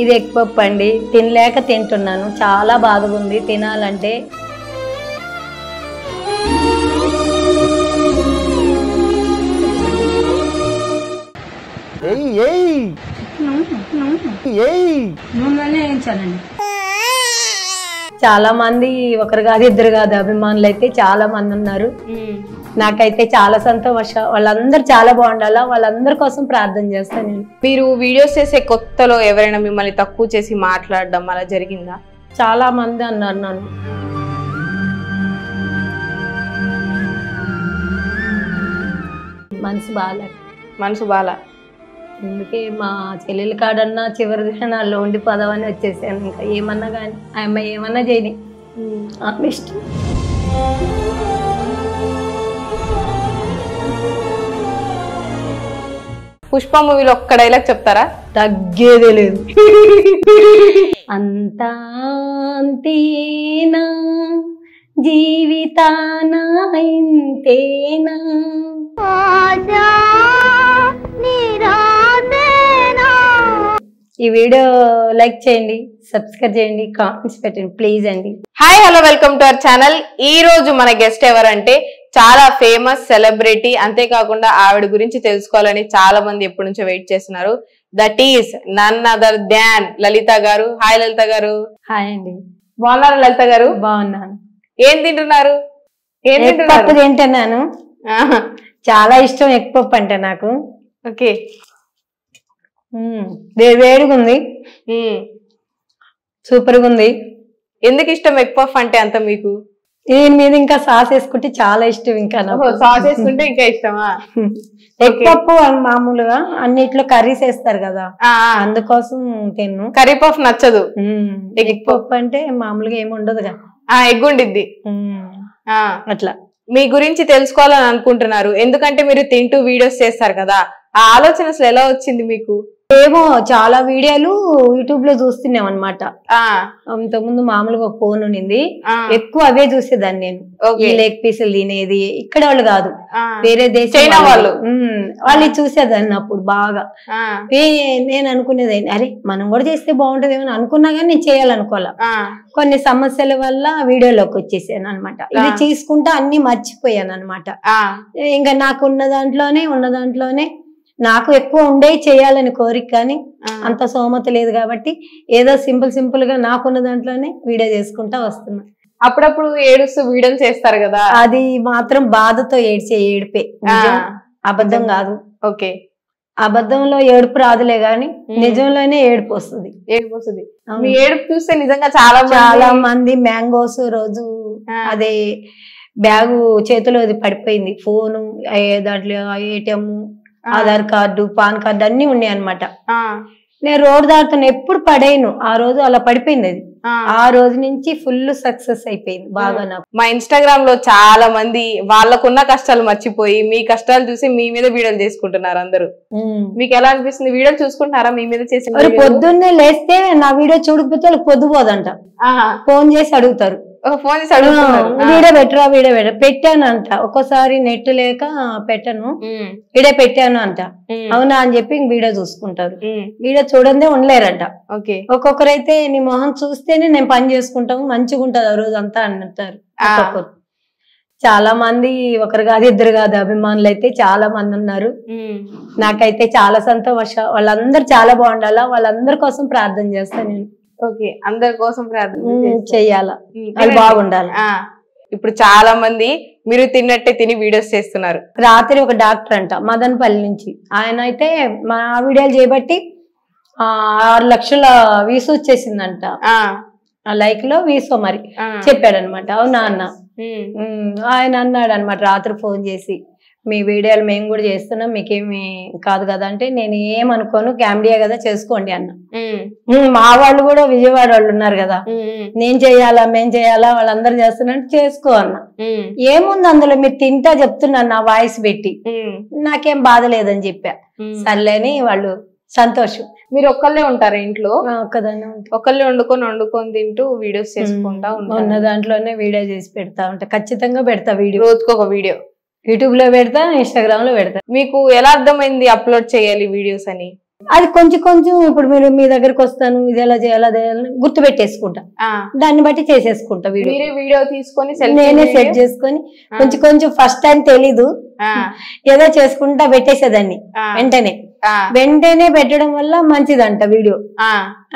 ఇది ఎగ్ పప్పు అండి. తినలేక తింటున్నాను, చాలా బాధగా ఉంది తినాలంటే. చాలా మంది ఒకరు కాదు ఇద్దరు కాదు అభిమానులు అయితే చాలా మంది ఉన్నారు. నాకైతే చాలా సంతోషం. వాళ్ళందరూ చాలా బాగుండాలా, వాళ్ళందరి కోసం ప్రార్థన చేస్తాను నేను. మీరు వీడియోస్ చేసే కొత్తలో ఎవరైనా మిమ్మల్ని తక్కువ చేసి మాట్లాడడం అలా జరిగిందా? చాలా మంది అన్నారు నన్ను. మనసు బాల అందుకే మా చెల్లెల కాడన్నా చివరి దినాల్లో ఉండి పదవని వచ్చేసాను. ఇంకా ఏమన్నా కానీ ఆ అమ్మాయి ఏమన్నా చేయని ఆమె ఇష్టం. పుష్ప మూవీలో ఒక్క డైలాగ్ చెప్తారా? తగ్గేదే లేదు. అంతా అంతేనా జీవితాన ఇంతేనా ఈ వీడియో లైక్ చేయండి, సబ్స్క్రైబ్ చేయండి, కామెంట్స్ పెట్టండి ప్లీజ్ అండి. Hi hello welcome to our channel. ఈ రోజు మన గెస్ట్ ఎవరంటే చాలా ఫేమస్ సెలబ్రిటీ. అంతేకాకుండా ఆవిడ గురించి తెలుసుకోవాలని చాలా మంది ఎప్పటి నుంచో వెయిట్ చేస్తున్నారు. That is none other than Lalitha గారు. హాయ్ లలిత గారు. హాయ్ అండి. బాగున్నారా లలిత గారు? బాగున్నాను. ఏం తింటున్నారు? ఎగ్ పప్పు తింటున్నాను. చాలా ఇష్టం ఎగ్ పప్పు అంటే నాకు. ఓకే, వేడిగా ఉంది, సూపర్గా ఉంది. ఎందుకు ఇష్టం ఎగ్ పఫ్ అంటే అంత మీకు? దీని మీద ఇంకా సాస్ వేసుకుంటే చాలా ఇష్టం. ఇంకా సాస్ వేసుకుంటే ఇంకా ఇష్టమా? ఎగ్ పప్పు మామూలుగా అన్నిట్లో కర్రీస్ వేస్తారు కదా, అందుకోసం తిన్ను. కర్రీ పఫ్ నచ్చదు. ఎగ్ పప్పు అంటే మామూలుగా ఏమి ఉండదు కదా, ఎగ్ ఉండిద్ది అట్లా. మీ గురించి తెలుసుకోవాలని అనుకుంటున్నారు, ఎందుకంటే మీరు తింటూ వీడియోస్ చేస్తారు కదా. ఆ ఆలోచన అసలు ఎలా వచ్చింది మీకు? ఏమో చాలా వీడియోలు యూట్యూబ్ లో చూస్తున్నాం అనమాట. ఇంతకుముందు మామూలుగా ఒక ఫోన్ ఉన్నింది, ఎక్కువ అవే చూసేదాన్ని నేను. ఈ లెగ్ పీసులు తినేది ఇక్కడ వాళ్ళు కాదు, వేరే దేశం వాళ్ళు చూసేదాన్ని అప్పుడు బాగా. నేను అనుకునేది అరే మనం కూడా చేస్తే బాగుంటది ఏమని అనుకున్నా కానీ నేను చేయాలనుకోవాలా. కొన్ని సమస్యల వల్ల వీడియోలోకి వచ్చేసాను అనమాట. ఇది చేసుకుంటా అన్ని మర్చిపోయాను అనమాట. ఇంకా నాకు ఉన్న దాంట్లోనే నాకు ఎక్కువ ఉండే చేయాలని కోరిక, కానీ అంత సోమత లేదు కాబట్టి ఏదో సింపుల్ గా నాకున్న దాంట్లోనే వీడియో చేసుకుంటా వస్తున్నా. అప్పుడప్పుడు ఏడుస్తూ వీడియోలు చేస్తారు కదా, అది మాత్రం బాధతో ఏడిపే, అబద్ధం కాదు. ఓకే, అబద్ధంలో ఏడుపు రాదులే గాని నిజంలోనే ఏడుపు వస్తుంది. మీ ఏడుపు చూస్తే నిజంగా చాలా మంది మ్యాంగోస్ రోజు అదే బ్యాగు చేతిలో పడిపోయింది, ఫోను, దాంట్లో ATM, Aadhaar card, pan card అన్ని ఉన్నాయి అనమాట. నేను రోడ్ దాటుతాను, ఎప్పుడు పడేయను. ఆ రోజు అలా పడిపోయింది అది. ఆ రోజు నుంచి ఫుల్ సక్సెస్ అయిపోయింది బాగా నాకు. మా ఇన్స్టాగ్రామ్ లో చాలా మంది వాళ్ళకున్న కష్టాలు మర్చిపోయి మీ కష్టాలు చూసి మీ మీద వీడియోలు చేసుకుంటున్నారు అందరూ. మీకు ఎలా అనిపిస్తుంది? వీడియోలు చూసుకుంటున్నారా మీ మీద చేసి? పొద్దున్నే లేస్తే నా వీడియో చూడకపోతే వాళ్ళకి పొద్దుపోదంట, ఫోన్ చేసి అడుగుతారు, వీడియో పెట్టరా పెట్టానంట. ఒక్కోసారి నెట్ లేక పెట్టను, వీడియో పెట్టాను అంట. అవునా అని చెప్పి వీడియో చూసుకుంటారు. వీడియో చూడందే ఉండలేరంట. ఒక్కొక్కరైతే నీ మొహం చూస్తేనే నేను పని చేసుకుంటాము, మంచిగా ఉంటది ఆ రోజు అంతా అంటారు ఒక్కొక్కరు. చాలా మంది ఒకరు కాదు ఇద్దరు కాదు అభిమానులు అయితే చాలా మంది ఉన్నారు. నాకైతే చాలా సంతోషం. వాళ్ళందరూ చాలా బాగుండాలా, వాళ్ళందరి కోసం ప్రార్థన చేస్తాను నేను. ఓకే, అందరి కోసం ప్రార్థన చెయ్యాలా, అది బాగుండాలి. ఇప్పుడు చాలా మంది మీరు తిన్నట్టే తిని వీడియోస్ చేస్తున్నారు. రాత్రి ఒక డాక్టర్ అంట మదనపల్లి నుంచి, ఆయన అయితే మా వీడియోలు చేయబట్టి 6 లక్షల వీసు వచ్చేసిందంట. ఆ లైక్ లో వీసో మరి చెప్పాడనమాట. అవునా అన్న, ఆయన అన్నాడు అనమాట రాత్రి ఫోన్ చేసి, మీ వీడియోలు మేము కూడా చేస్తున్నాం, మీకేమి కాదు కదా అంటే, నేను ఏమనుకోను, కామెడీయే కదా చేసుకోండి అన్న. మా వాళ్ళు కూడా విజయవాడ వాళ్ళు ఉన్నారు కదా, నేను చెయ్యాలా మేం చెయ్యాలా వాళ్ళందరూ చేస్తున్నట్టు చేసుకో అన్న. ఏముంది అందులో, మీరు తింటా చెప్తున్నాను నా వాయిస్ పెట్టి, నాకేం బాధ లేదని చెప్పా. సర్లేని వాళ్ళు సంతోషం. మీరు ఒక్కళ్ళే ఉంటారా ఇంట్లో? ఒక్కదాన్ని. ఒక్కళ్ళే వండుకొని తింటూ వీడియోస్ చేసుకుంటా ఉన్న దాంట్లోనే వీడియో చేసి పెడతా ఉంటా, ఖచ్చితంగా పెడతా వీడియో. రోజుకు ఒక వీడియో యూట్యూబ్ లో పెడతా, ఇన్స్టాగ్రామ్ లో పెడతా. మీకు ఎలా అర్థమైంది అప్లోడ్ చేయాలి వీడియోస్ అని? అది కొంచెం కొంచెం ఇప్పుడు మీరు మీ దగ్గరకు వస్తాను, ఇది ఎలా చేయాలి అదే గుర్తు పెట్టేసుకుంటా, దాన్ని బట్టి చేసేసుకుంటా. వీడియో తీసుకొని నేనే సెట్ చేసుకొని కొంచెం కొంచెం ఫస్ట్ టైం తెలీదు ఏదో చేసుకుంటా పెట్టేసేదాన్ని. వెంటనే పెట్టడం వల్ల మంచిదంట వీడియో.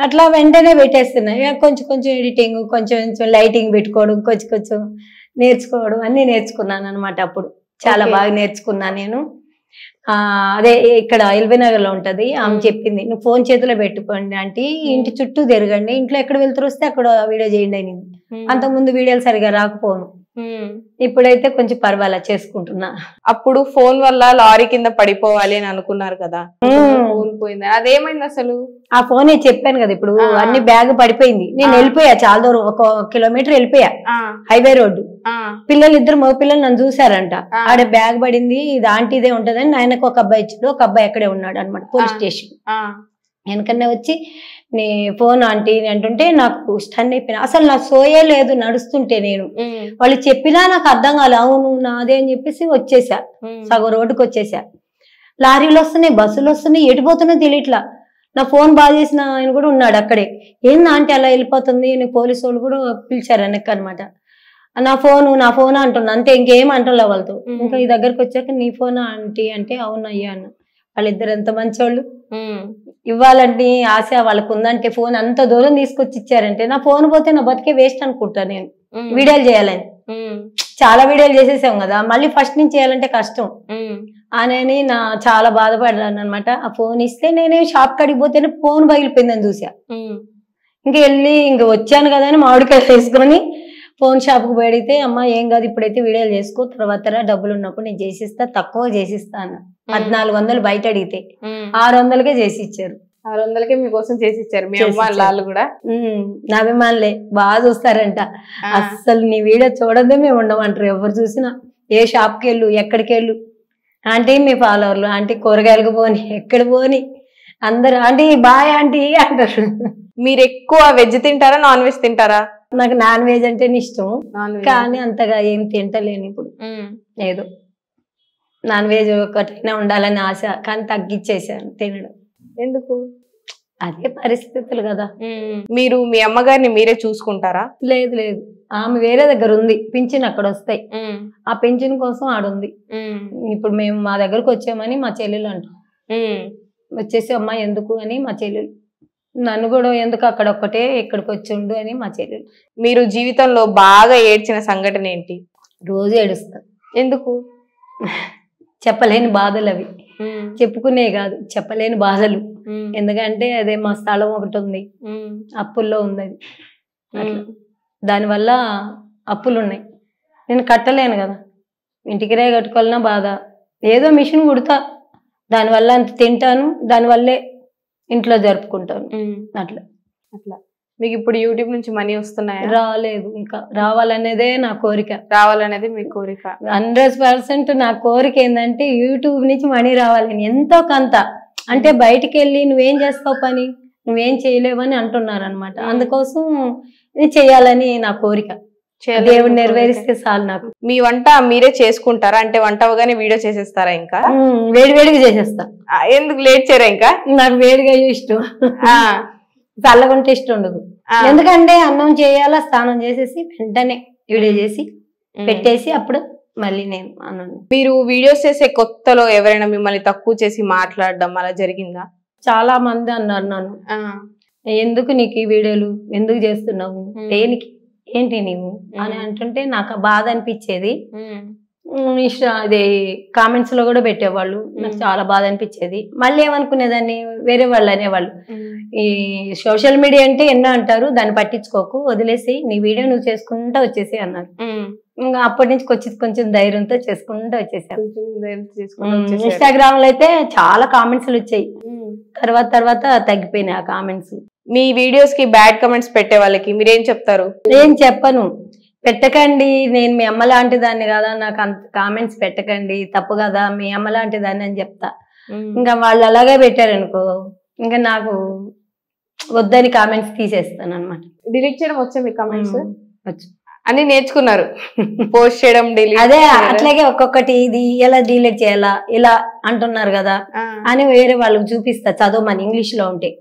అట్లా వెంటనే పెట్టేస్తున్నా. కొంచెం కొంచెం ఎడిటింగ్, కొంచెం కొంచెం లైటింగ్ పెట్టుకోవడం, కొంచెం కొంచెం నేర్చుకోవడం అన్ని నేర్చుకున్నాను అనమాట. అప్పుడు చాలా బాగా నేర్చుకున్నా నేను. అదే ఇక్కడ ఎల్బీ నగర్ లో ఉంటది, ఆమె చెప్పింది నువ్వు ఫోన్ చేతిలో పెట్టుకోండి అంటే ఇంటి చుట్టూ తిరగండి, ఇంట్లో ఎక్కడ వెళ్తారు వస్తే అక్కడ వీడియో చేయండి అని. అంతకుముందు వీడియోలు సరిగా రాకపోను, ఇప్పుడైతే కొంచెం పర్వాలా చేసుకుంటున్నా. అప్పుడు ఫోన్ వల్ల లారీ కింద పడిపోవాలి అని అనుకున్నారు కదా, ఫోన్ పోయింది, అదేమైంది అసలు? ఆ ఫోనే చెప్పాను కదా ఇప్పుడు, అన్ని బ్యాగ్ పడిపోయింది. నేను వెళ్ళిపోయా, చాలా దూరం 1 కిలోమీటర్ వెళ్ళిపోయా, హైవే రోడ్డు. పిల్లలు ఇద్దరు మగ పిల్లలు నన్ను చూసారంట, ఆడ బ్యాగ్ పడింది, ఇది ఆంటీదే ఉంటదని ఆయనకు ఒక అబ్బాయి ఇచ్చాడు, ఒక అబ్బాయి అక్కడే ఉన్నాడు అనమాట పోలీస్ స్టేషన్ వెనకనే వచ్చి నీ ఫోన్ ఆంటీ అంటుంటే నాకు స్టన్ అయిపోయినా. అసలు నా సోయే లేదు నడుస్తుంటే, నేను వాళ్ళు చెప్పినా నాకు అర్థం కాలే. అవును నాదే అని చెప్పేసి వచ్చేసా, సగం రోడ్డుకి వచ్చేసా. లారీలు వస్తున్నాయి, బస్సులు వస్తున్నాయి, ఎటుపోతున్నా తెలియట్లా. నా ఫోన్ బాగా చేసిన ఆయన కూడా ఉన్నాడు అక్కడే. ఏంది ఆంటీ అలా వెళ్ళిపోతుంది, పోలీసు వాళ్ళు కూడా పిలిచారు వెనక్కి అనమాట. నా ఫోన్ అంటున్నా అంతే, ఇంకేం అంటలే వాళ్ళతో. ఇంకా ఈ దగ్గరకు వచ్చాక నీ ఫోన్ ఆంటీ అంటే అవునయ్యా అన్న. వాళ్ళిద్దరు ఎంత మంచోళ్ళు, ఇవ్వాలంటే ఆశ వాళ్ళకు ఉందంటే ఫోన్ అంత దూరం తీసుకొచ్చి ఇచ్చారంటే, నా ఫోన్ పోతే నా బతికే వేస్ట్ అనుకుంటా నేను. వీడియోలు చేయాలని చాలా వీడియోలు చేసేసాం కదా, మళ్ళీ ఫస్ట్ నుంచి చేయాలంటే కష్టం అని నా చాలా బాధపడ్డాను అనమాట. ఆ ఫోన్ ఇస్తే నేనేం షాప్ కాడికి పోతేనే ఫోన్ పగిలిపోయిందని చూసా. ఇంక వెళ్ళి ఇంక వచ్చాను కదా అని మామిడికాయ వేసుకొని ఫోన్ షాప్ కు పెడితే, అమ్మ ఏం కాదు ఇప్పుడైతే వీడియోలు చేసుకో, తర్వాత డబ్బులు ఉన్నప్పుడు నేను చేసిస్తా, తక్కువ చేసిస్తా అన్న. 1400 బయట అడిగితే 600కే చేసి ఇచ్చారు. 600కే మీకోసం చేసి ఇచ్చారు మీ అమ్మ కూడా. నా అభిమానులే బాగా చూస్తారంట, అస్సలు నీ వీడియో చూడదే మేము ఉండమంటారు. ఎవరు చూసినా ఏ షాప్ కి వెళ్ళు, ఎక్కడికి వెళ్ళు, ఆంటీ మీ ఫాలోవర్లు, ఆంటీ కూరగాయలకు పోని, ఎక్కడ పోని అందరు ఆంటీ బాయ్ ఆంటీ అంటారు. మీరు ఎక్కువ వెజ్ తింటారా, నాన్ వెజ్ తింటారా? నాకు నాన్ వెజ్ అంటే ఇష్టం, కానీ అంతగా ఏం తింటలేను ఇప్పుడు. ఏదో నాన్ వెజ్ ఒకటైనా ఉండాలని ఆశ, కానీ తగ్గించేసాను తినడం. ఎందుకు? అదే పరిస్థితులు కదా. మీరు మీ అమ్మగారిని మీరే చూసుకుంటారా? లేదు లేదు, ఆమె వేరే దగ్గర ఉంది, పింఛన్ అక్కడ వస్తాయి, ఆ పింఛన్ కోసం ఆడుంది. ఇప్పుడు మేము మా దగ్గరకు వచ్చామని మా చెల్లెలు అంటాం, వచ్చేసి అమ్మ ఎందుకు అని మా చెల్లెలు, నన్ను కూడా ఎందుకు అక్కడ ఒక్కటే ఇక్కడికి వచ్చి ఉండు అని మా చెల్లెలు. మీరు జీవితంలో బాగా ఏడ్చిన సంఘటన ఏంటి? రోజు ఏడుస్తా. ఎందుకు? చెప్పలేని బాధలు అవి, చెప్పుకునే కాదు చెప్పలేని బాధలు. ఎందుకంటే అదే మా స్థలం ఒకటి ఉంది, అప్పుల్లో ఉంది అది, దానివల్ల అప్పులు ఉన్నాయి, నేను కట్టలేను కదా, ఇంటికి రే కట్టుకోవాలన్నా బాధ. ఏదో మిషన్ కుడతా, దానివల్ల అంత తింటాను, దానివల్లే ఇంట్లో జరుపుకుంటాను. అట్లా అట్లా. మీకు ఇప్పుడు యూట్యూబ్ నుంచి మనీ వస్తున్నాయా? రాలేదు, ఇంకా రావాలనేదే నా కోరిక. రావాలనేది మీ కోరిక? 100% నా కోరిక ఏంటంటే యూట్యూబ్ నుంచి మనీ రావాలని, ఎంతో కొంత. అంటే బయటికి వెళ్ళి నువ్వేం చేస్తావు పని, నువ్వేం చేయలేవని అంటున్నారు అనమాట. అందుకోసం చేయాలని నా కోరిక, దేవుడు నెరవేరిస్తే చాలు నాకు. మీ వంట మీరే చేసుకుంటారా? అంటే వంట అవగానే వీడియో చేసేస్తారా? ఇంకా వేడివేడిగా చేసేస్తా. ఎందుకు లేట్ చేయరా? ఇంకా నాకు వేడిగా ఇష్టం, చల్లగుంటే ఇష్టం ఉండదు. ఎందుకంటే అన్నం చేయాలా, స్నానం చేసేసి వెంటనే వీడియో చేసి పెట్టేసి అప్పుడు మళ్ళీ నేను అన్నం. మీరు వీడియోస్ చేసే కొత్తలో ఎవరైనా మిమ్మల్ని తక్కువ చేసి మాట్లాడడం అలా జరిగిందా? చాలా మంది అన్నారు నన్ను, ఎందుకు నీకు ఈ వీడియోలు, ఎందుకు చేస్తున్నావు, దేనికి, ఏంటి నీవు అని అంటుంటే నాకు బాధ అనిపించేది. అదే కామెంట్స్ లో కూడా పెట్టేవాళ్ళు, నాకు చాలా బాధ అనిపించేది. మళ్ళీ ఏమనుకునేదాన్ని, వేరే వాళ్ళు అనేవాళ్ళు ఈ సోషల్ మీడియా అంటే ఎన్నో అంటారు, దాన్ని పట్టించుకోకు, వదిలేసి నీ వీడియో నువ్వు చేసుకుంటా వచ్చేసి అన్నారు. ఇంకా అప్పటి నుంచి కొంచెం ధైర్యంతో చేసుకుంటూ వచ్చేసాను. ఇన్స్టాగ్రామ్ లో అయితే చాలా కామెంట్స్లు వచ్చాయి, తర్వాత తగ్గిపోయినాయి ఆ కామెంట్స్. మీ వీడియోస్ కి బ్యాడ్ కామెంట్స్ పెట్టే వాళ్ళకి మీరేం చెప్తారు? ఏం చెప్పను, పెట్టకండి, నేను మీ అమ్మ లాంటి దాన్ని కదా, నాకు అంత కామెంట్స్ పెట్టకండి, తప్పు కదా, మీ అమ్మ లాంటి దాన్ని అని చెప్తా. ఇంకా వాళ్ళు అలాగే పెట్టారనుకో, ఇంకా నాకు వద్దని కామెంట్స్ తీసేస్తాను అనమాట. డిలీట్ చేయడం వచ్చా మీ కామెంట్స్? వచ్చు. అన్ని నేర్చుకున్నారు పోస్ట్ చేయడం డిలీట్. అదే అట్లాగే ఒక్కొక్కటి ఇది ఎలా డిలీట్ చేయాలా ఇలా అంటున్నారు కదా అని వేరే వాళ్ళకి చూపిస్తా చదవమని ఇంగ్లీష్ లో ఉంటే.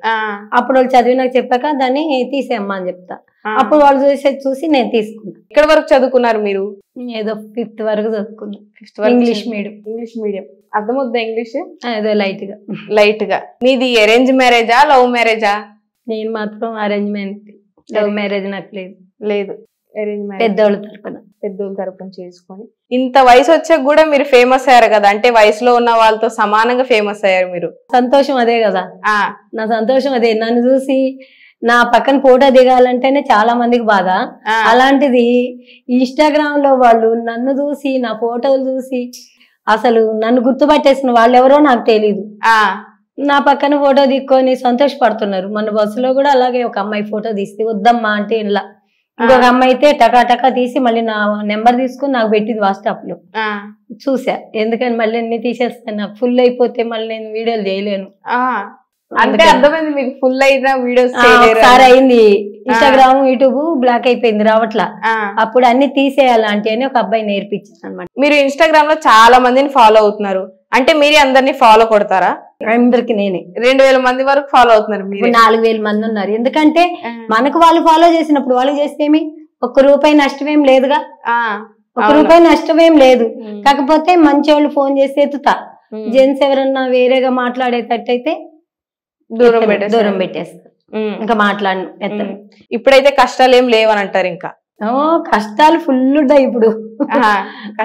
అప్పుడు వాళ్ళు చదివినాక చెప్పాక దాన్ని తీసేయమ్మా అని చెప్తా. అప్పుడు వాళ్ళు చూసి నేను తీసుకున్నా. ఇక్కడ వరకు చదువుకున్నారు మీరు? ఏదో 5th వరకు చదువుకున్నా. 5th వరకు ఇంగ్లీష్ మీడియం. అర్థమవుద్దా ఇంగ్లీష్? ఏదో లైట్ గా. మీది అరేంజ్ మ్యారేజా లవ్ మ్యారేజా? నేను మాత్రం అరేంజ్మెంట్. లవ్ మ్యారేజ్ నాకు లేదు. అరేంజ్ మ్యారేజ్ పెద్దోళ్ళ తరపున చేసుకొని. ఇంత వయసు వచ్చాక కూడా మీరు ఫేమస్ అయ్యారు కదా, అంటే వయసులో ఉన్న వాళ్ళతో సమానంగా ఫేమస్ అయ్యారు మీరు. సంతోషం అదే కదా, నా సంతోషం అదే. నన్ను చూసి నా పక్కన ఫోటో దిగాలంటేనే చాలా మందికి బాధ. అలాంటిది ఇన్స్టాగ్రామ్ లో వాళ్ళు నన్ను చూసి నా ఫోటోలు చూసి అసలు నన్ను గుర్తుపట్టేసిన వాళ్ళు ఎవరో నాకు తెలీదు. నా పక్కన ఫోటో దిక్కొని సంతోషపడుతున్నారు. మన బస్సులో కూడా అలాగే ఒక అమ్మాయి ఫోటో తీస్తే వద్దమ్మా అంటే ఇలా, ఇంకొక అమ్మాయి అయితే టకా తీసి మళ్ళీ నా నెంబర్ తీసుకుని నాకు పెట్టింది వాట్సాప్ లో. చూసా, ఎందుకని మళ్ళీ అన్ని తీసేస్తాను, నాకు ఫుల్ అయిపోతే మళ్ళీ నేను వీడియోలు చేయలేను. అంటే అర్థమైంది మీకు ఫుల్ అయిన వీడియోస్ ఒకసారి అయింది. ఇన్స్టాగ్రామ్ యూట్యూబ్ బ్లాక్ అయిపోయింది, రావట్లా. అప్పుడు అన్ని తీసేయాలంటే అని ఒక అబ్బాయి నేర్పించారు అనమాట. మీరు ఇన్స్టాగ్రామ్ లో చాలా మందిని ఫాలో అవుతున్నారు, అంటే మీరే అందరినీ ఫాలో కొడతారా? అందరికి నేనే. 2000 మంది వరకు ఫాలో అవుతున్నారు. 4000 మంది ఉన్నారు. ఎందుకంటే మనకు వాళ్ళు ఫాలో చేసినప్పుడు వాళ్ళు చేస్తేమి ₹1 నష్టమేం లేదుగా. ₹1 నష్టమేం లేదు. కాకపోతే మంచి వాళ్ళు ఫోన్ చేసి ఎత్తుతా. జెంట్స్ ఎవరన్నా వేరేగా మాట్లాడేటట్టయితే దూరం పెట్టేస్తా, ఇంకా మాట్లాడను, ఎత్తను. ఇప్పుడైతే కష్టాలు ఏం లేవని అంటారు? ఇంకా కష్టాలు ఫుల్ ఉంటాయి ఇప్పుడు.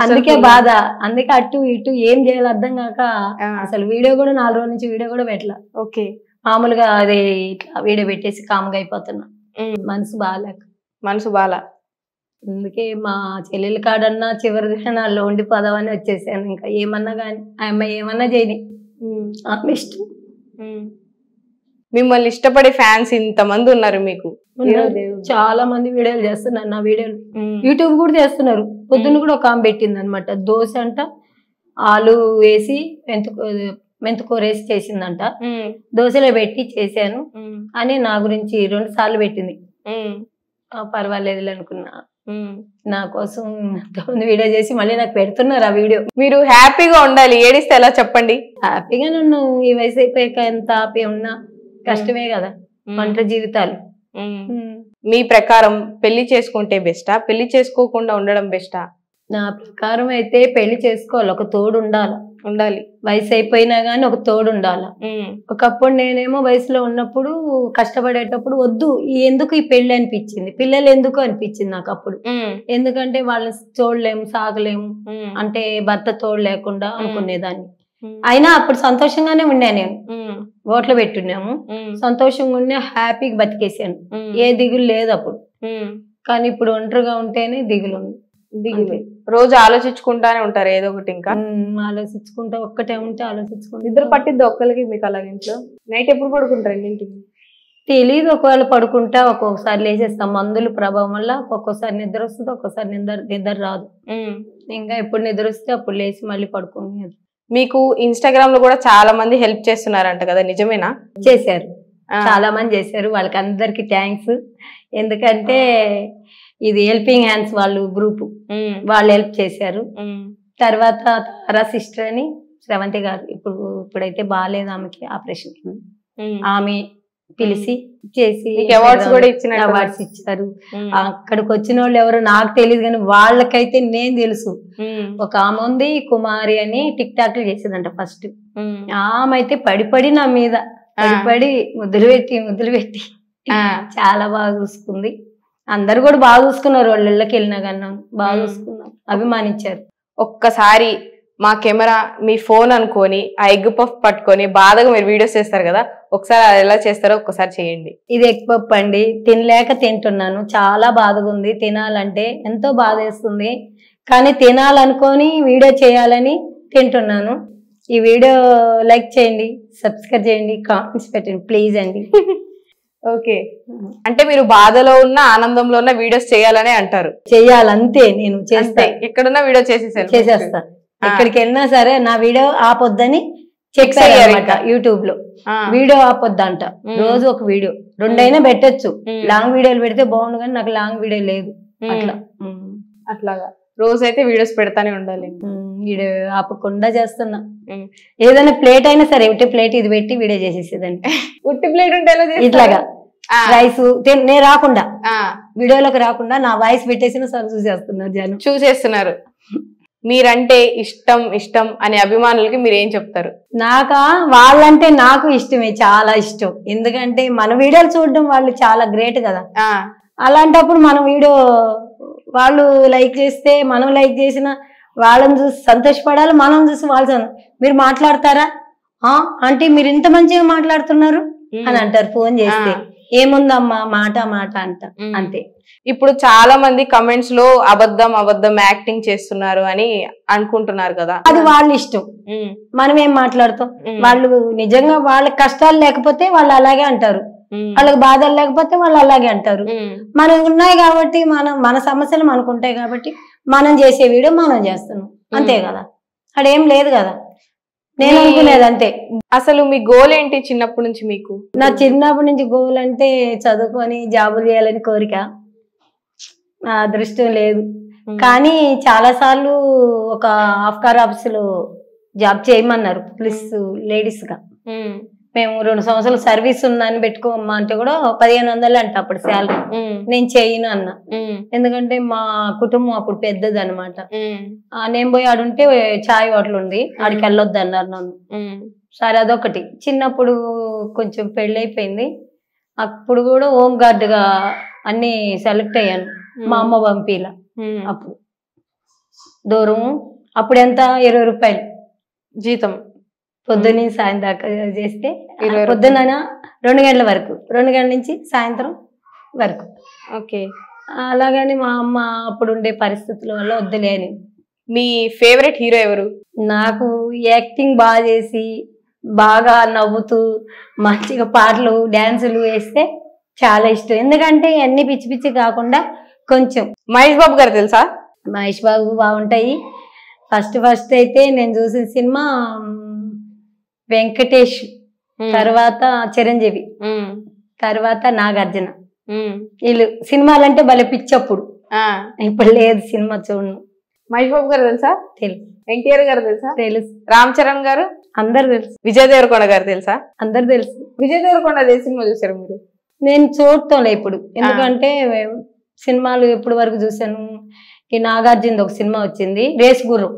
అందుకే బాధ. అందుకే అటు ఇటు ఏం చేయాలి అర్థం కాక అసలు వీడియో కూడా 4 రోజుల నుంచి వీడియో కూడా పెట్టలా. ఓకే, మామూలుగా అదే ఇట్లా వీడియో పెట్టేసి కామ్గా అయిపోతున్నా. మనసు బాల. అందుకే మా చెల్లెల కాడన్నా చివరి దినాల్లో ఉండిపోదామని వచ్చేసాను. ఇంకా ఏమన్నా కానీ ఆ అమ్మాయి ఏమన్నా చేయని, ఆమె ఇష్టం. మిమ్మల్ని ఇష్టపడే ఫ్యాన్స్ ఇంతమంది ఉన్నారు మీకు. చాలా మంది వీడియోలు చేస్తున్నారు, నా వీడియోలు యూట్యూబ్ కూడా చేస్తున్నారు. పొద్దున్న కూడా ఒక ఆమె పెట్టింది అనమాట, దోశ అంట ఆలు వేసి మెంతుకూర వేసి చేసిందంట. దోశలో పెట్టి చేశాను అని నా గురించి 2 సార్లు పెట్టింది. పర్వాలేదు అనుకున్నా. నా కోసం వీడియో చేసి మళ్ళీ నాకు పెడుతున్నారు ఆ వీడియో. మీరు హ్యాపీగా ఉండాలి, ఏడిస్తే ఎలా చెప్పండి? హ్యాపీగా నన్ను ఈ వయసు అయిపోయాక ఎంత హ్యాపీ ఉన్నా కష్టమే కదా ఒంటరి జీవితాలు. మీ ప్రకారం పెళ్లి చేసుకుంటే బెస్టా, పెళ్లి చేసుకోకుండా ఉండడం బెస్టా? నా ప్రకారం అయితే పెళ్లి చేసుకోవాలి, ఒక తోడు ఉండాలి. వయసు అయిపోయినా గానీ ఒక తోడు ఉండాలి. ఒకప్పుడు నేనేమో వయసులో ఉన్నప్పుడు కష్టపడేటప్పుడు వద్దు ఎందుకు ఈ పెళ్లి అనిపించింది, పిల్లలు ఎందుకు అనిపించింది నాకు అప్పుడు. ఎందుకంటే వాళ్ళని చూడలేము, సాగలేము, అంటే భర్త తోడు లేకుండా అనుకునేదాన్ని. అయినా అప్పుడు సంతోషంగానే ఉన్నా, నేను ఓట్లు పెట్టున్నాము, సంతోషంగా ఉన్నా, హ్యాపీగా బతికేసాను, ఏ దిగులు లేదు అప్పుడు. కానీ ఇప్పుడు ఒంటరిగా ఉంటేనే దిగులు. రోజు ఆలోచించుకుంటానే ఉంటారు ఏదో ఒకటి, ఇంకా ఆలోచించుకుంటా, ఒక్కటే ఉంటే ఆలోచించుకుంటా. నిద్ర పట్టిద్ది ఒక్కరికి మీకు అలాగే? ఇంట్లో నైట్ ఎప్పుడు పడుకుంటారు? ఇంటికి తెలీదు, ఒకవేళ పడుకుంటా, ఒక్కొక్కసారి లేచేస్తాం మందుల ప్రభావం వల్ల. ఒక్కొక్కసారి నిద్ర వస్తుంది, ఒక్కొక్కసారి నిద్ర రాదు. ఇంకా ఎప్పుడు నిద్ర వస్తే అప్పుడు లేచి మళ్ళీ పడుకునేది. మీకు ఇన్స్టాగ్రామ్ లో కూడా చాలా మంది హెల్ప్ చేస్తున్నారంట కదా, నిజమేనా? చేశారు, చాలా మంది చేశారు. వాళ్ళకి అందరికి థ్యాంక్స్. ఎందుకంటే ఇది హెల్పింగ్ హ్యాండ్స్ వాళ్ళు గ్రూప్, వాళ్ళు హెల్ప్ చేశారు. తర్వాత తారా సిస్టర్ అని శ్రవంతి గారు, ఇప్పుడైతే బాగాలేదు ఆమెకి, ఆపరేషన్. ఆమె పిలిచి చేసి అవార్డ్స్ కూడా ఇచ్చారు. అక్కడికి వచ్చిన వాళ్ళు ఎవరు నాకు తెలియదు, కానీ వాళ్ళకైతే నేను తెలుసు. ఒక ఆమె ఉంది కుమారి అని, టిక్ టాక్లు చేసేదంట ఫస్ట్. ఆమె అయితే పడి నా మీద పడి ముద్దులు పెట్టి చాలా బాగా చూసుకుంది. అందరు కూడా బాగా చూసుకున్నారు, వాళ్ళ ఇళ్ళకి వెళ్ళినా కన్నా బాగా చూసుకున్నారు, అభిమానించారు. ఒక్కసారి మా కెమెరా మీ ఫోన్ అనుకొని ఆ ఎగ్ పఫ్ పట్టుకొని బాధగా మీరు వీడియోస్ చేస్తారు కదా, ఒకసారి అది ఎలా చేస్తారో ఒక్కసారి చేయండి. ఇది ఎగ్ పఫ్ అండి, తినలేక తింటున్నాను, చాలా బాధగా ఉంది. తినాలంటే ఎంతో బాధ వేస్తుంది, కానీ తినాలనుకొని వీడియో చేయాలని తింటున్నాను. ఈ వీడియో లైక్ చేయండి, సబ్స్క్రైబ్ చేయండి, కామెంట్స్ పెట్టండి ప్లీజ్ అండి. ఓకే, అంటే మీరు బాధలో ఉన్న ఆనందంలో ఉన్న వీడియోస్ చేయాలనే అంటారు? చేయాలంతే, నేను చేస్తా. ఎక్కడున్నా వీడియో చేసేస్తా, ఎక్కడికి వెళ్ళినా సరే నా వీడియో ఆపొద్దని చెప్పారన్నమాట. యూట్యూబ్ లో వీడియో ఆపొద్దంట, రోజు ఒక వీడియో, 2 అయినా పెట్టచ్చు. లాంగ్ వీడియోలు పెడితే బాగుండు, కానీ నాకు లాంగ్ వీడియో లేదు అట్లా. అట్లాగా రోజైతే వీడియోస్ పెడతానే ఉండాలి. వీడియో ఆపకుండా చేస్తున్నా. ఏదైనా ప్లేట్ అయినా సరే ఉట్టి ప్లేట్ ఇది పెట్టి వీడియో చేసేసేదండి. ఉట్టి ప్లేట్ ఉంటే ఇట్లాగా రైస్ నేను రాకుండా వీడియోలోకి రాకుండా నా వాయిస్ పెట్టేసిన సార్ చూసేస్తున్నారు, జనం చూసేస్తున్నారు. మీరంటే ఇష్టం ఇష్టం అనే అభిమానులకి మీరు ఏం చెప్తారు? నాకా వాళ్ళంటే నాకు ఇష్టమే, చాలా ఇష్టం. ఎందుకంటే మన వీడియోలు చూడడం వాళ్ళు చాలా గ్రేట్ కదా. అలాంటప్పుడు మన వీడియో వాళ్ళు లైక్ చేస్తే మనం లైక్ చేసిన వాళ్ళని చూసి సంతోషపడాలి, మనం చూసి వాళ్ళు మీరు మాట్లాడతారా అంటే మీరు ఇంత మంచిగా మాట్లాడుతున్నారు అని అంటారు ఫోన్ చేస్తే. ఏముందమ్మా మాట మాట అంట అంతే. ఇప్పుడు చాలా మంది కమెంట్స్ లో అబద్ధం అబద్ధం యాక్టింగ్ చేస్తున్నారు అని అనుకుంటున్నారు కదా, అది వాళ్ళ ఇష్టం. మనం ఏం మాట్లాడతాం? వాళ్ళు నిజంగా వాళ్ళకి కష్టాలు లేకపోతే వాళ్ళు అలాగే అంటారు, వాళ్ళకి బాధలు లేకపోతే వాళ్ళు అలాగే అంటారు. మనం ఉన్నాయి కాబట్టి మన సమస్యలు మనకు ఉంటాయి కాబట్టి మనం చేసే వీడియో మనం చేస్తున్నాం అంతే కదా, అదేం లేదు కదా. నేను అనుకునేది అంతే. అసలు మీ గోల్ ఏంటి చిన్నప్పటి నుంచి? మీకు నా చిన్నప్పటి నుంచి గోల్ అంటే చదువుకొని జాబులు చేయాలని కోరిక. నా అదృష్టం లేదు, కానీ చాలా సార్లు ఒక ఆఫ్కార్ ఆఫీస్ లో జాబ్ చేయమన్నారు పోలీస్ లేడీస్ గా. మేము 2 సంవత్సరాలు సర్వీస్ ఉందని పెట్టుకోమ్మా అంటే కూడా 1500 అంట అప్పుడు శాలరీ. నేను చేయను అన్నా, ఎందుకంటే మా కుటుంబం అప్పుడు పెద్దది అనమాట. నేను పోయి ఆడుంటే చాయ్ హోటల్ ఉంది, ఆడికి వెళ్ళొద్దు అన్నారు నన్ను. సరే అదొకటి. చిన్నప్పుడు కొంచెం పెళ్లి అయిపోయింది, అప్పుడు కూడా హోమ్ గార్డ్ గా అన్ని సెలెక్ట్ అయ్యాను. మా అమ్మ పంపిలా అప్పుడు దూరం. అప్పుడు ఎంత 20 రూపాయలు జీతం, పొద్దున్న సాయం దాకా చేస్తే. పొద్దున్న 2 గంటల వరకు, 2 గంటల నుంచి సాయంత్రం వరకు. ఓకే. అలాగని మా అమ్మ అప్పుడు ఉండే పరిస్థితుల వల్ల వద్దులే అని. మీ ఫేవరెట్ హీరో ఎవరు? నాకు యాక్టింగ్ బాగా చేసి బాగా నవ్వుతూ మంచిగా పాటలు డాన్సులు వేస్తే చాలా ఇష్టం. ఎందుకంటే అన్ని పిచ్చి పిచ్చి కాకుండా కొంచెం. మహేష్ బాబు గారు తెలుసా? మహేష్ బాబు బాగుంటాయి. ఫస్ట్ అయితే నేను చూసిన సినిమా వెంకటేష్, తర్వాత చిరంజీవి, తర్వాత నాగార్జున. వీళ్ళు సినిమాలంటే భలే పిచ్చప్పుడు. ఇప్పుడు లేదు సినిమా చూడను. మహేష్ బాబు గారు తెలుసా? తెలుసు. ఎన్టీఆర్ గారు తెలుసా? తెలుసు. రామ్ చరణ్ గారు అందరు తెలుసు. విజయ్ దేవరకొండ గారు తెలుసా? అందరు తెలుసు. విజయ్ దేవరకొండ ఏ సినిమా చూసారు మీరు? నేను చూడటంలే ఇప్పుడు, ఎందుకంటే సినిమాలు ఎప్పుడు వరకు చూసాను. ఈ నాగార్జున ఒక సినిమా వచ్చింది, రేస్ గుర్రం,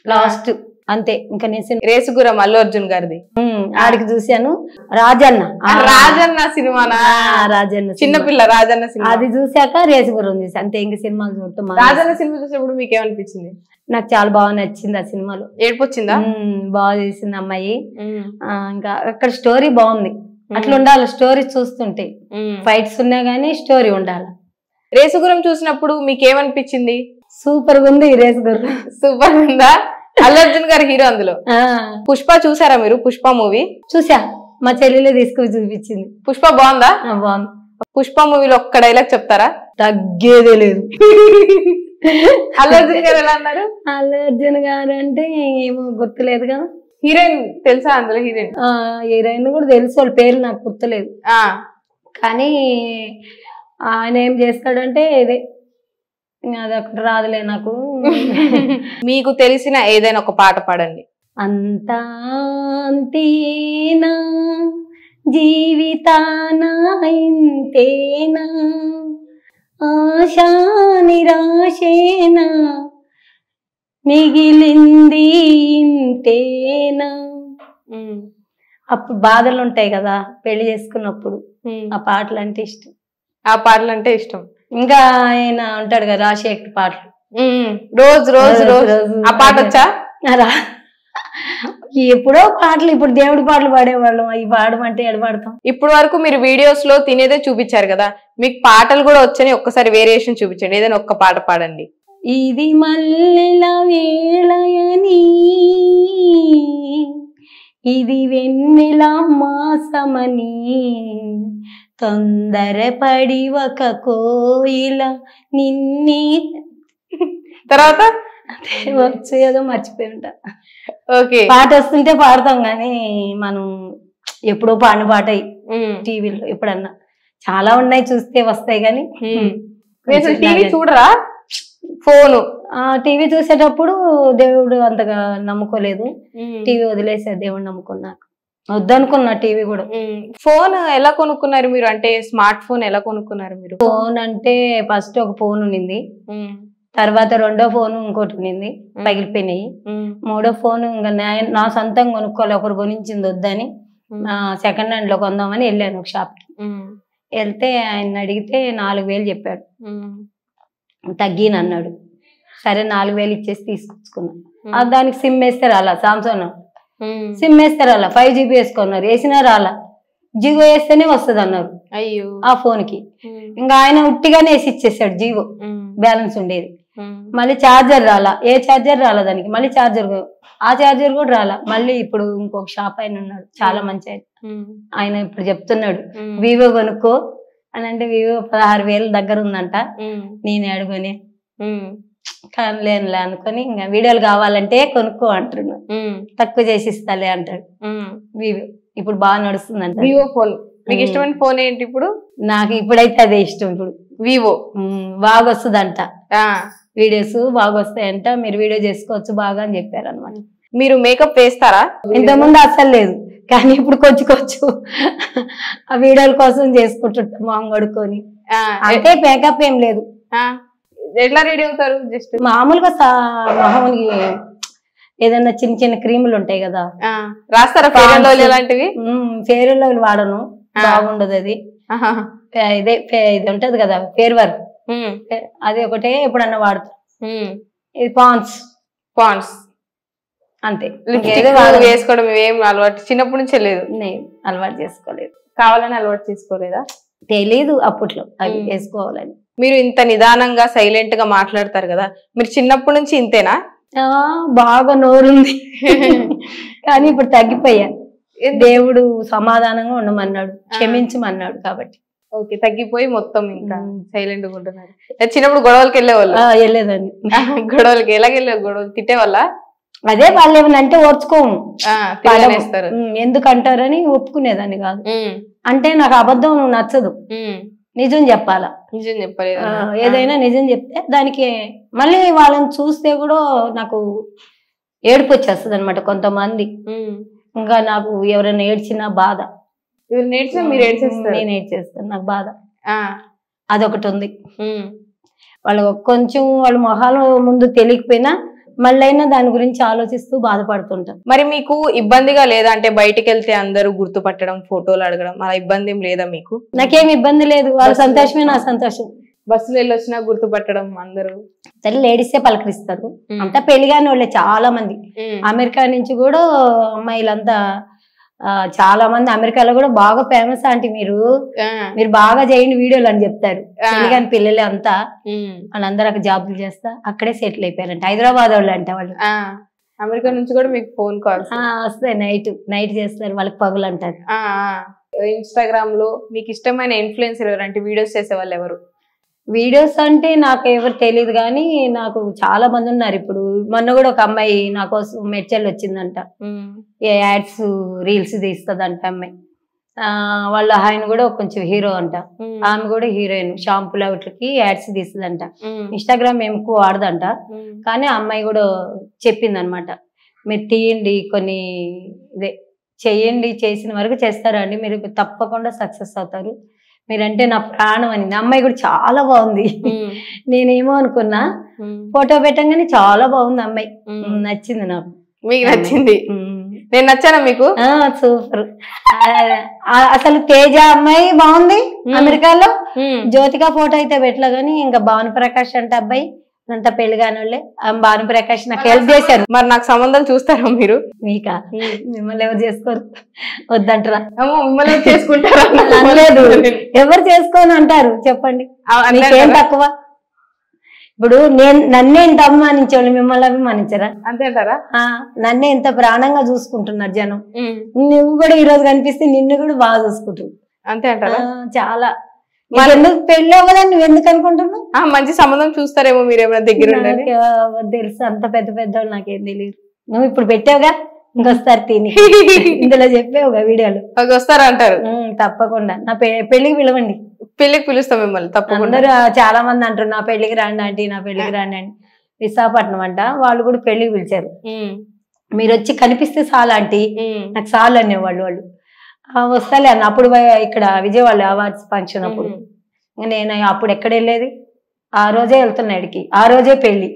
లాస్ట్ అంతే. ఇంకా నేను రేసు గుర్రం అల్లు అర్జున్ గారిది ఆడికి చూశాను. రాజన్న సినిమానా? రాజన్న చిన్నపిల్ల రాజన్న సినిమా అది చూసాక రేసు గుర్రం చూసా అంతే. ఇంక సినిమాలు చూడటం. రాజన్న సినిమా చూసినప్పుడు మీకు ఏమనిపించింది? నాకు చాలా బాగా నచ్చింది ఆ సినిమాలో. ఏడుపు వచ్చిందా? బాగా చేసింది అమ్మాయి. ఇంకా అక్కడ స్టోరీ బాగుంది. అట్లా ఉండాలి స్టోరీ చూస్తుంటే. ఫైట్స్ ఉన్నా గానీ స్టోరీ ఉండాలి. రేసుగురం చూసినప్పుడు మీకు ఏమనిపించింది? సూపర్ గా ఉంది రేసుగురం. సూపర్ ఉందా? అల్లు అర్జున్ గారు హీరో అందులో. పుష్ప చూసారా మీరు? పుష్ప మూవీ చూసా, మా చెల్లెలే తీసుకుని చూపించింది. పుష్ప బాగుందా? బాగుంది. పుష్ప మూవీలో ఒక్క డైలాగ్ చెప్తారా? తగ్గేదే లేదు. అల్లు అర్జున్ గారు ఎలా అన్నారు? అల్లు అర్జున్ గారు అంటే ఏమో గుర్తులేదు కదా. హీరోయిన్ తెలుసా అందులో? హీరోయిన్ కూడా తెలుసు, వాళ్ళ పేరు నాకు గుర్తులేదు. కానీ ఆయన ఏం చేస్తాడంటే ఇదే, అది అక్కడ రాదులే నాకు. మీకు తెలిసిన ఏదైనా ఒక పాట పాడండి. అంతా అంతేనా జీవితాన ఇంతేనా ఆశా నిరాశేనా మిగిలింది ఇంతేనా. అప్పుడు బాధలు ఉంటాయి కదా పెళ్లి చేసుకున్నప్పుడు, ఆ పాటలు అంటే ఇష్టం. ఆ పాటలు అంటే ఇష్టం. ఇంకా ఆయన ఉంటాడు కదా రాజశేఖర్ పాటలు, రోజు రోజు రోజు ఆ పాట వచ్చా? ఎప్పుడో పాటలు, ఇప్పుడు దేవుడి పాటలు పాడేవాళ్ళం, అవి పాడమంటే ఎడ పాడతాం. ఇప్పుడు వరకు మీరు వీడియోస్ లో తినేదే చూపించారు కదా, మీకు పాటలు కూడా వచ్చని ఒక్కసారి వేరియేషన్ చూపించండి, ఏదైనా ఒక్క పాట పాడండి. ఇది మల్లెల వేళయని ఇది వెన్నెల మాసమని తొందరపడి ఒక కోయిల నిన్ని తర్వాత వచ్చు ఏదో మర్చిపోయి ఉంటా. ఓకే, పాట వస్తుంటే పాడతాం కానీ మనం ఎప్పుడో పాడిన పాట టీవీలో ఎప్పుడన్నా. చాలా ఉన్నాయి చూస్తే వస్తాయి కానీ టీవీ చూడరా? ఫోను టీవీ చూసేటప్పుడు దేవుడు అంతగా నమ్ముకోలేదు, టీవీ వదిలేసా దేవుడు నమ్ముకున్నాక. వద్దనుకున్నా టీవీ కూడా. ఫోన్ ఎలా కొనుక్కున్నారు మీరు? అంటే స్మార్ట్ ఫోన్ ఎలా కొనుక్కున్నారు మీరు? ఫోన్ అంటే ఫస్ట్ ఒక ఫోన్ ఉన్నింది, తర్వాత రెండో ఫోన్ ఇంకోటి ఉన్నింది, పగిలిపోయినాయి. మూడో ఫోన్ ఇంకా నా సొంతంగా కొనుక్కోవాలి, ఒకరు కొనించింది వద్దని సెకండ్ హ్యాండ్ లో కొందామని వెళ్ళాను ఒక షాప్ కి. వెళ్తే ఆయన అడిగితే 4,000 చెప్పాడు, తగ్గినన్నాడు. సరే 4,000 ఇచ్చేసి తీసుకొచ్చుకున్నా. దానికి సిమ్ వేస్తే రాలా, సామ్సంగ్ సిమ్ వేస్తే రాలా, 5GB వేసుకున్నారు, వేసినా రాలా, జియో వేస్తేనే వస్తుంది అన్నారు అయ్యో ఆ ఫోన్ కి. ఇంకా ఆయన ఉట్టిగానే వేసి ఇచ్చేసాడు, జియో బ్యాలెన్స్ ఉండేది. మళ్ళీ ఛార్జర్ రాలా, ఏ ఛార్జర్ రాలా దానికి, మళ్ళీ ఛార్జర్ ఆ ఛార్జర్ కూడా రాలా. మళ్ళీ ఇప్పుడు ఇంకొక షాప్ ఆయన ఉన్నాడు, చాలా మంచి ఆయన, ఆయన ఇప్పుడు చెప్తున్నాడు వివో కొనుక్కో అని. అంటే వివో 16,000 దగ్గర ఉందంట, నేను అడుగుని లేనులే అనుకొని ఇంకా వీడియోలు కావాలంటే కొనుక్కో అంటున్నా, తక్కువ చేసి ఇస్తాలే అంటాడు. వివో ఇప్పుడు బాగా నడుస్తుందంట వివో ఫోన్. మీకు ఇష్టమైన ఫోన్ ఏంటి ఇప్పుడు? నాకు ఇప్పుడైతే అదే ఇష్టం. ఇప్పుడు వివో బాగా వస్తుందంట, వీడియోస్ బాగా వస్తాయంట, మీరు వీడియో చేసుకోవచ్చు బాగా అని చెప్పారు అనమాట. మీరు మేకప్ వేస్తారా? ఇంతకుముందు అసలు లేదు, కానీ ఇప్పుడు కొంచెం ఆ వీడియోల కోసం చేసుకుంటుంటాం మొహం కడుక్కొని. అంటే మేకప్ ఏం లేదు. ఎట్లా రెడీ అవుతారు? జస్ట్ మామూలుగా మొహానికి ఏదైనా చిన్న చిన్న క్రీములు ఉంటాయి కదా, రాస్తారా? ఫెయిర్ అండ్ లవ్లీ లాంటివి? ఫెయిర్ అండ్ లవ్లీ వాడను, బాగుండదు అది. ఇదే ఇది ఉంటది కదా ఫేర్ వర్క్, అది ఒకటే ఎప్పుడన్నా వాడతా. ఇది పాండ్స్ అంతే. వేసుకోవడం ఏం అలవాటు చిన్నప్పటి నుంచే లేదు? అలవాటు చేసుకోలేదు. కావాలని అలవాటు చేసుకోలేదా? తెలీదు అప్పట్లో అది వేసుకోవాలని. మీరు ఇంత నిదానంగా సైలెంట్ గా మాట్లాడతారు కదా, మీరు చిన్నప్పటి నుంచి ఇంతేనా? బాగా నోరుంది కానీ ఇప్పుడు తగ్గిపోయా. దేవుడు సమాధానంగా ఉండమన్నాడు, క్షమించమన్నాడు కాబట్టి. ఓకే, తగ్గిపోయి మొత్తం ఇంకా సైలెంట్ గా ఉంటున్నారు. చిన్నప్పుడు గొడవలకి వెళ్ళేవాళ్ళు? వెళ్ళేదాన్ని. గొడవలకి ఎలాగెళ్ళేవాళ్ళు? గొడవలు తిట్టేవాళ్ళ? అదే వాళ్ళు ఏమన్నా అంటే ఓర్చుకోము, పాడేస్తారు, ఎందుకంటారని ఒప్పుకునేదాన్ని కాదు. అంటే నాకు అబద్ధం నచ్చదు, నిజం చెప్పాలా. నిజం చెప్పాలి, ఏదైనా నిజం చెప్తే దానికి మళ్ళీ వాళ్ళని చూస్తే కూడా నాకు ఏడుపు వచ్చేస్తుంది అనమాట. కొంతమంది ఇంకా నాకు ఎవరైనా ఏడ్చినా బాధ, నేను ఏడ్చేస్తాను, నాకు బాధ అదొకటి ఉంది. వాళ్ళు కొంచెం వాళ్ళ మొహాలు ముందు తెలియకపోయినా మళ్ళైనా దాని గురించి ఆలోచిస్తూ బాధపడుతుంటాం. మరి మీకు ఇబ్బందిగా లేదా? అంటే బయటికి వెళ్తే అందరూ గుర్తుపట్టడం, ఫోటోలు అడగడం, అలా ఇబ్బంది ఏం లేదా మీకు? నాకేం ఇబ్బంది లేదు, వాళ్ళ సంతోషమే నా సంతోషం. బస్సులో వెళ్ళొచ్చినా గుర్తుపట్టడం అందరూ? సరే లేడీసే పలకరిస్తారు, అంతా పెళ్లిగాని వాళ్ళే చాలా మంది. అమెరికా నుంచి కూడా అమ్మాయిలంతా చాలా మంది, అమెరికాలో కూడా బాగా ఫేమస్ ఆంటీ, మీరు బాగా చేయండి వీడియోలు అని చెప్తారు. పెళ్లిగాని పిల్లలే అంతా, వాళ్ళందరూ అక్కడ జాబులు చేస్తా అక్కడే సెటిల్ అయిపోయారంట. హైదరాబాద్ వాళ్ళు అంటే వాళ్ళు. అమెరికా నుంచి కూడా మీకు ఫోన్ కాల్స్ వస్తాయి, నైట్ చేస్తారు, వాళ్ళకి పగులు అంటారు. ఇన్స్టాగ్రామ్ లో మీకు ఇష్టమైన ఇన్ఫ్లుయెన్సర్ ఎవరు? అంటే వీడియోస్ చేసే వాళ్ళు ఎవరు? వీడియోస్ అంటే నాకు ఎవరు తెలియదు, కానీ నాకు చాలా మంది ఉన్నారు. ఇప్పుడు మొన్న కూడా ఒక అమ్మాయి నా కోసం మెడ్చల్ వచ్చిందంట, యాడ్స్ రీల్స్ తీస్తుందంట అమ్మాయి. వాళ్ళ ఆయన కూడా కొంచెం హీరో అంట, ఆమె కూడా హీరోయిన్, షాంపూలు వాటికి యాడ్స్ తీస్తుందంట. ఇన్స్టాగ్రామ్ ఏమి ఎక్కువ వాడదంట, కానీ ఆ అమ్మాయి కూడా చెప్పింది అనమాట, మీరు తీయండి కొన్ని, ఇదే చెయ్యండి, చేసిన వరకు చేస్తారండి, మీరు తప్పకుండా సక్సెస్ అవుతారు, మీరంటే నా ప్రాణం అని. అమ్మాయి కూడా చాలా బాగుంది. నేనేమో అనుకున్నా, ఫోటో పెట్టంగానే చాలా బాగుంది అమ్మాయి, నచ్చింది నాకు. మీకు నచ్చింది? నేను నచ్చానా మీకు? సూపర్. అసలు తేజ అమ్మాయి బాగుంది అమెరికాలో, జ్యోతిక ఫోటో అయితే పెట్టలే, కానీ ఇంకా భానుప్రకాష్ అంటే అబ్బాయి అంతా పెళ్లి కాని వాళ్ళే. భానుప్రకాష్ నాకు హెల్ప్ చేశారు. మరి నాకు సంబంధం చూస్తారా మీరు? మీకా? మిమ్మల్ని ఎవరు చేసుకోరు, వద్దంటారా? మిమ్మల్ని చేసుకుంటారా? అనలేదు, ఎవరు చేసుకోని అంటారు చెప్పండి, మీకేం తక్కువ? ఇప్పుడు నన్నే ఇంత అభిమానించేవాళ్ళు మిమ్మల్ని అభిమానించరా? అంతేంటారా? నన్నే ఇంత ప్రాణంగా చూసుకుంటున్నారు జనం, నువ్వు కూడా ఈ రోజు కనిపిస్తే నిన్ను కూడా బాగా చూసుకుంటున్నావు. అంతే అంటారా? చాలా. ఎందుకు పెళ్ళి అవ్వదని నువ్వు ఎందుకు అనుకుంటున్నావు? మంచి సంబంధం చూస్తారేమో మీరు ఏమైనా దగ్గర తెలుసు, అంత పెద్ద పెద్దవాళ్ళు నాకేం తెలియదు. నువ్వు ఇప్పుడు పెట్టావుగా, ఇంకొస్తారు తిని ఇందులో చెప్పావుగా వీడియోలు, వస్తారా అంటారు? తప్పకుండా నా పెళ్లికి పిలవండి. పెళ్లికి పిలుస్తాం మిమ్మల్ని తప్పకుండా. అందరూ చాలా మంది అంటారు నా పెళ్లికి రండి ఆంటీ, నా పెళ్లికి రండి అండి. విశాఖపట్నం అంట, వాళ్ళు కూడా పెళ్లికి పిలిచారు. మీరు వచ్చి కనిపిస్తే చాలు ఆంటీ, నాకు చాలు అనేవాళ్ళు వాళ్ళు. వస్తాలే అన్న. అప్పుడు ఇక్కడ విజయవాడ అవార్డ్స్ ఫంక్షన్ అప్పుడు నేను అప్పుడు ఎక్కడ వెళ్ళేది, ఆ రోజే వెళ్తున్నాడికి, ఆ రోజే పెళ్లి.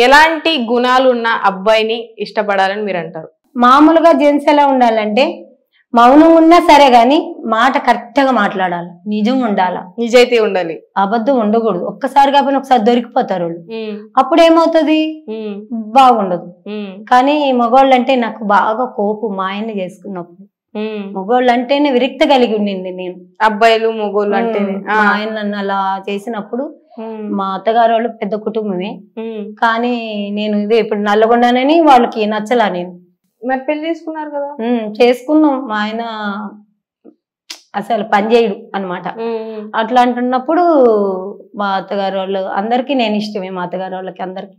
ఎలాంటి గుణాలు ఉన్న అబ్బాయిని ఇష్టపడాలని మీరు అంటారు? మామూలుగా జెంట్స్ ఎలా ఉండాలంటే మౌనం ఉన్నా సరే గాని మాట కరెక్ట్ గా మాట్లాడాలి, నిజం ఉండాలి, నిజాయితీ ఉండాలి, అబద్ధం ఉండకూడదు. ఒక్కసారి కాకపోయినా ఒకసారి దొరికిపోతారు వాళ్ళు. అప్పుడు ఏమవుతుంది, బాగుండదు. కానీ మగవాళ్ళు అంటే నాకు బాగా కోపం మా ఆయన్ని చేసుకున్నప్పుడు. మగవాళ్ళు అంటేనే విరక్తి కలిగి ఉండింది నేను. అబ్బాయిలు మగవాళ్ళు అంటే ఆయన నన్ను అలా చేసినప్పుడు, మా అత్తగారు వాళ్ళు పెద్ద కుటుంబమే కానీ నేను ఇదే ఇప్పుడు నల్లగొండానని వాళ్ళకి నచ్చలా. నేను మరి పెళ్లి చేసుకున్నారు కదా? చేసుకున్నాం. మా ఆయన అసలు పని చేయడు అనమాట. అట్లా అంటున్నప్పుడు మా అత్తగారు వాళ్ళు అందరికి నేను ఇష్టమే, మా అత్తగారు వాళ్ళకి అందరికి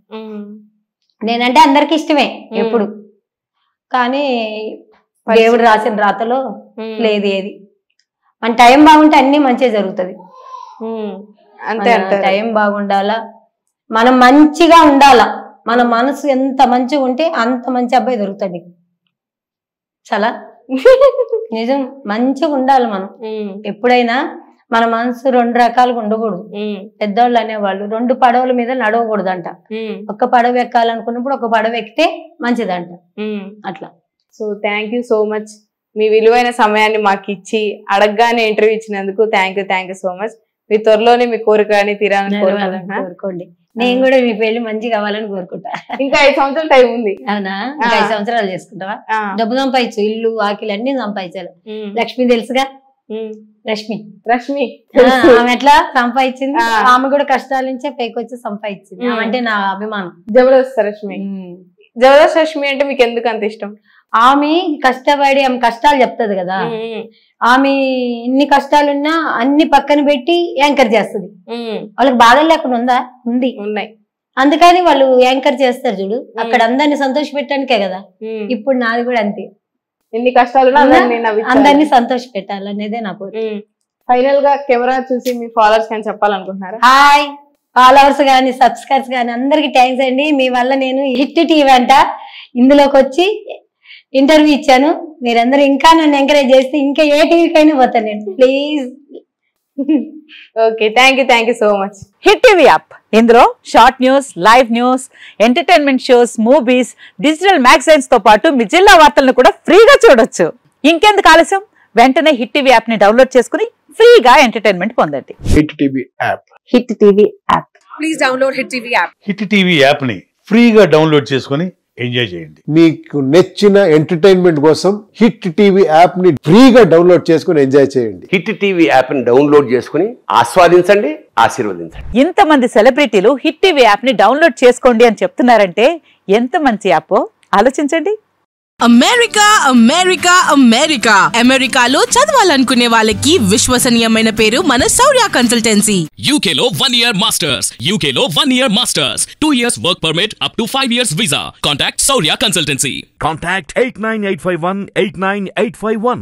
నేనంటే అందరికి ఇష్టమే ఎప్పుడు. కానీ దేవుడు రాసిన రాతలో లేదు ఏది. మన టైం బాగుంటే అన్ని మంచిగా జరుగుతుంది. అంతే, టైం బాగుండాలా, మనం మంచిగా ఉండాలా. మన మనసు ఎంత మంచిగా ఉంటే అంత మంచి అబ్బాయి దొరుకుతాడు. చాలా నిజం, మంచిగా ఉండాలి మనం ఎప్పుడైనా. మన మనసు రెండు రకాలుగా ఉండకూడదు. పెద్దవాళ్ళు అనేవాళ్ళు 2 పడవల మీద నడవకూడదంట. ఒక పడవ ఎక్కాలనుకున్నప్పుడు ఒక పడవ ఎక్కితే మంచిదంట. అట్లా. So thank you so much, మీ విలువైన సమయాన్ని మాకు ఇచ్చి అడగగానే ఇంటర్వ్యూ ఇచ్చినందుకు థ్యాంక్ యూ సో మచ్. మీ త్వరలోనే మీ కోరికని తీరాలని కోరుకోండి. నేను కూడా మీ పెళ్లి మంచి కావాలని కోరుకుంటా. ఇంకా 5 సంవత్సరాల టైం ఉంది. అవునా? 5 సంవత్సరాలు చేసుకుంటావా? డబ్బు సంపాదించు, ఇల్లు ఆకిలు అన్ని సంపాదించాలి. లక్ష్మి తెలుసుగా, రష్మి ఆమె ఎట్లా సంపాదించింది. ఆమె కూడా కష్టాల నుంచే పైకి వచ్చి సంపాదించింది. అంటే నా అభిమానం. జబర్దస్త్ రష్మి అంటే మీకు ఎందుకు అంత ఇష్టం? ఆమె కష్టపడి ఆమె కష్టాలు చెప్తుంది కదా. ఆమె ఇన్ని కష్టాలున్నా అన్ని పక్కన పెట్టి యాంకర్ చేస్తుంది. వాళ్ళకి బాధలు లేకుండా ఉన్నాయి. అందుకని వాళ్ళు యాంకర్ చేస్తారు చూడు. అక్కడ అందరినీ సంతోష పెట్టడానికే కదా. ఇప్పుడు నాది కూడా అంతే. ఎన్ని కష్టాలు అందరినీ సంతోష పెట్టాలనేదే నాకు. ఫైనల్ గా కెమెరా చూసి మీ ఫాలోవర్స్ కానీ చెప్పాలనుకుంటున్నారా? హాయ్ ఫాలోవర్స్ గానీ సబ్స్క్రైబర్స్ గానీ అందరికి థ్యాంక్స్ అండి. మీ వల్ల నేను హిట్ టీవీ అంట ఇందులోకి వచ్చి ఇంటర్వ్యూ ఇచ్చాను. మీరందరూ ఇంకా నన్ను ఎంకరేజ్ చేస్తే ఇంకా ఏ టీవీకైనా పోతాను నేను. Please. Okay, thank you so much. Hit TV app, ఇందులో short news, live news, entertainment shows, movies, digital magazines తో పాటు మీ జిల్లా వార్తలను కూడా ఫ్రీగా చూడొచ్చు. ఇంకెందుకు ఆలస్యం, వెంటనే హిట్ టీవీ యాప్ ని డౌన్లోడ్ చేసుకుని ఫ్రీగా ఎంటర్టైన్మెంట్ పొందండి. Hit TV app. Hit TV app. Please download hit TV app. Hit TV app ని ఫ్రీగా డౌన్లోడ్ చేసుకుని ఎంజాయ్ చేయండి. మీకు నచ్చిన ఎంటర్టైన్మెంట్ కోసం హిట్ టీవీ యాప్ ని ఫ్రీగా డౌన్లోడ్ చేసుకుని ఎంజాయ్ చేయండి. హిట్ టీవీ యాప్ ని డౌన్లోడ్ చేసుకుని ఆస్వాదించండి, ఆశీర్వదించండి. ఇంతమంది సెలబ్రిటీలు హిట్ టీవీ యాప్ ని డౌన్లోడ్ చేసుకోండి అని చెప్తున్నారంటే ఎంత మంచి యాప్ ఆలోచించండి. అమెరికాలో చదవాలనుకునే వాళ్ళకి విశ్వసనీయమైన పేరు మన శౌర్య కన్సల్టెన్సీ. UK లో 1 year masters, UK లో 1 year masters, 2 years work permit up to 5 years visa. Contact Saurya Consultancy. Contact 89851 89851.